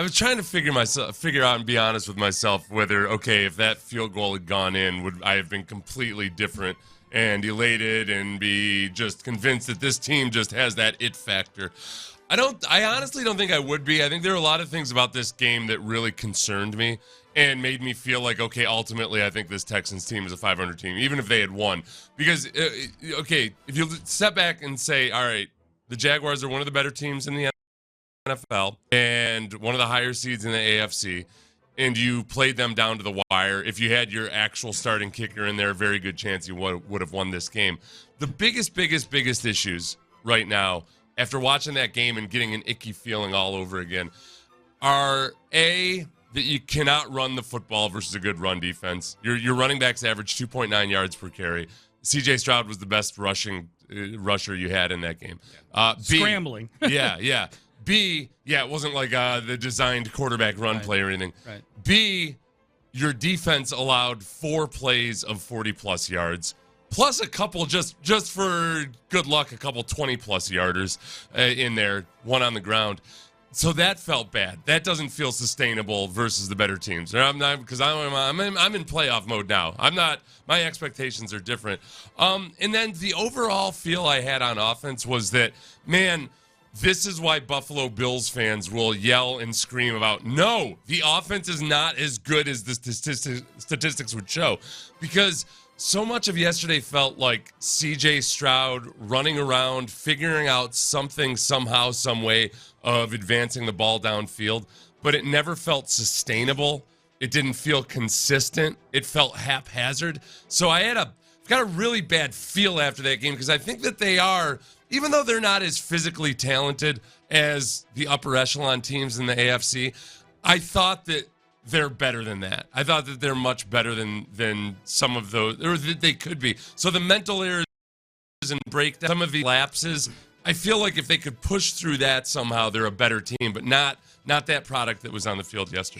I was trying to figure out and be honest with myself whether, okay, if that field goal had gone in, would I have been completely different and elated and be just convinced that this team just has that it factor? I honestly don't think I would be. I think there are a lot of things about this game that really concerned me and made me feel like, okay, ultimately I think this Texans team is a 500 team, even if they had won. Because, okay, if you step back and say, all right, the Jaguars are one of the better teams in the NFL and one of the higher seeds in the AFC, and you played them down to the wire. If you had your actual starting kicker in there, very good chance you would have won this game. The biggest issues right now, after watching that game and getting an icky feeling all over again, are that you cannot run the football versus a good run defense. Your running backs average 2.9 yards per carry. C.J. Stroud was the best rusher you had in that game. Scrambling. Yeah. B, it wasn't like the designed quarterback run play or anything. Right. B, your defense allowed 4 plays of 40-plus yards, plus a couple, just for good luck, a couple 20-plus yarders in there, one on the ground. So that felt bad. That doesn't feel sustainable versus the better teams. I'm not, because I'm in playoff mode now. I'm not. My expectations are different. And then the overall feel I had on offense was that, man, this is why Buffalo Bills fans will yell and scream about, no, the offense is not as good as the statistics would show. Because so much of yesterday felt like C.J. Stroud running around, figuring out something somehow, some way of advancing the ball downfield, but it never felt sustainable. It didn't feel consistent. It felt haphazard. So I've got a really bad feel after that game because I think that they are, even though they're not as physically talented as the upper echelon teams in the AFC, I thought that they're better than that. I thought that they're much better than some of those, or that they could be. So the mental errors and breakdown, some of the lapses, I feel like if they could push through that somehow, they're a better team, but not that product that was on the field yesterday.